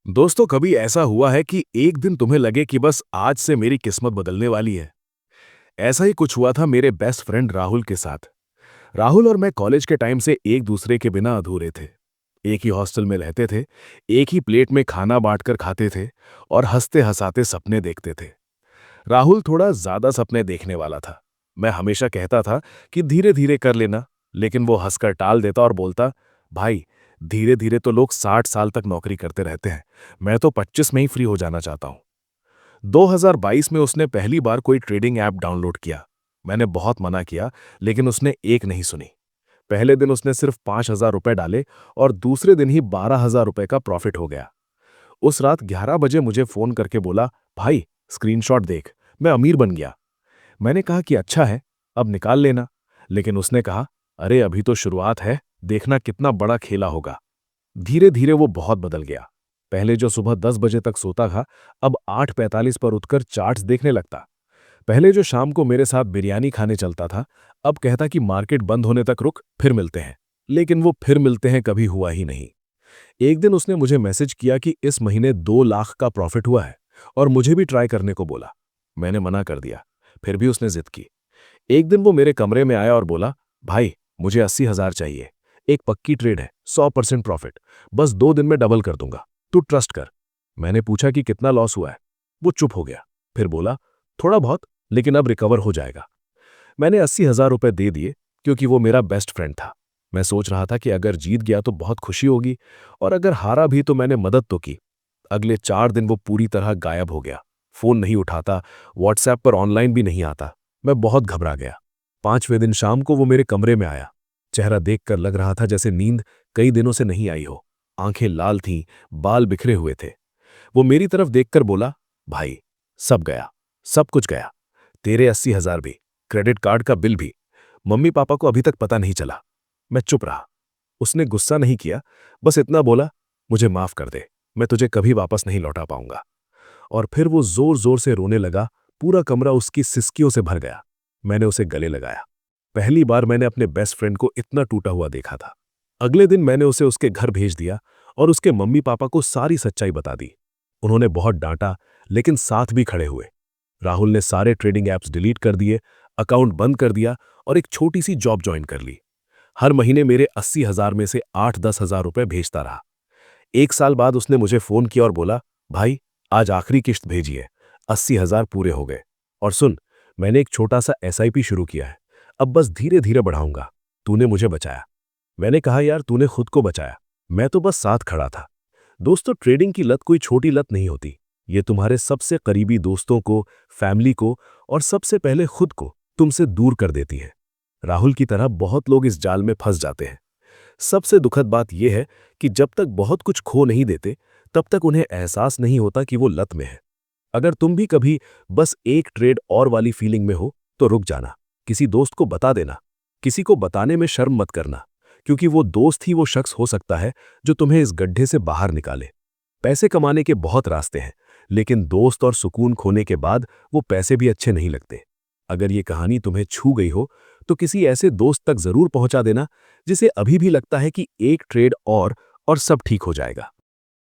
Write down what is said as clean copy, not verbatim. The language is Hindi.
दोस्तों, कभी ऐसा हुआ है कि एक दिन तुम्हें लगे कि बस आज से मेरी किस्मत बदलने वाली है? ऐसा ही कुछ हुआ था मेरे बेस्ट फ्रेंड राहुल के साथ। राहुल और मैं कॉलेज के टाइम से एक दूसरे के बिना अधूरे थे। एक ही हॉस्टल में रहते थे, एक ही प्लेट में खाना बांटकर खाते थे और हंसते-हंसाते सपने देखते थे। राहुल थोड़ा ज्यादा सपने देखने वाला था। मैं हमेशा कहता था कि धीरे-धीरे कर लेना, लेकिन वो हंसकर टाल देता और बोलता, भाई, धीरे-धीरे तो लोग 60 साल तक नौकरी करते रहते हैं। मैं तो 25 में ही फ्री हो जाना चाहता हूँ। 2022 में उसने पहली बार कोई ट्रेडिंग ऐप डाउनलोड किया। मैंने बहुत मना किया, लेकिन उसने एक नहीं सुनी। पहले दिन उसने सिर्फ 5,000 रुपए डाले और दूसरे दिन ही 12,000 रुपए का प्रॉफिट हो गया। उस रात 11 बजे मुझे फोन करके बोला, भाई, स्क्रीनशॉट देख, मैं अमीर बन गया। मैंने कहा कि अच्छा है, अब निकाल लेना। लेकिन उसने कहा, अरे अभी तो शुरुआत है, देखना कितना बड़ा खेला होगा। धीरे धीरे वो बहुत बदल गया। पहले जो सुबह 10 बजे तक सोता था, अब 8:45 पर उठकर चार्ट्स देखने लगता। पहले जो शाम को मेरे साथ बिरयानी खाने चलता था, अब कहता कि मार्केट बंद होने तक रुक, फिर मिलते हैं। लेकिन वो फिर मिलते हैं कभी हुआ ही नहीं। एक दिन उसने मुझे मैसेज किया कि इस महीने 2 लाख का प्रॉफिट हुआ है और मुझे भी ट्राई करने को बोला। मैंने मना कर दिया, फिर भी उसने जिद की। एक दिन वो मेरे कमरे में आया और बोला, भाई, मुझे 80,000 चाहिए। एक पक्की ट्रेड है, 100% प्रॉफिट। बस 2 दिन में डबल कर दूंगा, तू ट्रस्ट कर। मैंने पूछा कि कितना लॉस हुआ है। वो चुप हो गया, फिर बोला, थोड़ा बहुत, लेकिन अब रिकवर हो जाएगा। मैंने 80,000 रुपए दे दिए, क्योंकि वो मेरा बेस्ट फ्रेंड था। मैं सोच रहा था कि अगर जीत गया तो बहुत खुशी होगी, और अगर हारा भी तो मैंने मदद तो की। अगले 4 दिन वो पूरी तरह गायब हो गया। फोन नहीं उठाता, व्हाट्सएप पर ऑनलाइन भी नहीं आता। मैं बहुत घबरा गया। 5वें दिन शाम को वो मेरे कमरे में आया। चेहरा देखकर लग रहा था जैसे नींद कई दिनों से नहीं आई हो। आंखें लाल थीं, बाल बिखरे हुए थे। वो मेरी तरफ देखकर बोला, भाई, सब गया, सब कुछ गया। तेरे 80,000 भी, क्रेडिट कार्ड का बिल भी। मम्मी पापा को अभी तक पता नहीं चला। मैं चुप रहा। उसने गुस्सा नहीं किया, बस इतना बोला, मुझे माफ कर दे, मैं तुझे कभी वापस नहीं लौटा पाऊंगा। और फिर वो जोर जोर से रोने लगा। पूरा कमरा उसकी सिसकियों से भर गया। मैंने उसे गले लगाया। पहली बार मैंने अपने बेस्ट फ्रेंड को इतना टूटा हुआ देखा था। अगले दिन मैंने उसे उसके घर भेज दिया और उसके मम्मी पापा को सारी सच्चाई बता दी। उन्होंने बहुत डांटा, लेकिन साथ भी खड़े हुए। राहुल ने सारे ट्रेडिंग ऐप्स डिलीट कर दिए, अकाउंट बंद कर दिया और एक छोटी सी जॉब ज्वाइन कर ली। हर महीने मेरे 80,000 में से 8-10,000 रुपए भेजता रहा। 1 साल बाद उसने मुझे फोन किया और बोला, भाई, आज आखिरी किश्त भेजी है, 80,000 पूरे हो गए। और सुन, मैंने एक छोटा सा एसआईपी शुरू किया है, अब बस धीरे धीरे बढ़ाऊंगा। तूने मुझे बचाया। मैंने कहा, यार, तूने खुद को बचाया, मैं तो बस साथ खड़ा था। दोस्तों, ट्रेडिंग की लत कोई छोटी लत नहीं होती। ये तुम्हारे सबसे करीबी दोस्तों को, फैमिली को और सबसे पहले खुद को तुमसे दूर कर देती है। राहुल की तरह बहुत लोग इस जाल में फंस जाते हैं। सबसे दुखद बात यह है कि जब तक बहुत कुछ खो नहीं देते, तब तक उन्हें एहसास नहीं होता कि वो लत में है। अगर तुम भी कभी बस एक ट्रेड और वाली फीलिंग में हो, तो रुक जाना। किसी दोस्त को बता देना। किसी को बताने में शर्म मत करना, क्योंकि वो दोस्त ही वो शख्स हो सकता है जो तुम्हें इस गड्ढे से बाहर निकाले। पैसे कमाने के बहुत रास्ते हैं, लेकिन दोस्त और सुकून खोने के बाद वो पैसे भी अच्छे नहीं लगते। अगर ये कहानी तुम्हें छू गई हो, तो किसी ऐसे दोस्त तक जरूर पहुंचा देना जिसे अभी भी लगता है कि एक ट्रेड और सब ठीक हो जाएगा।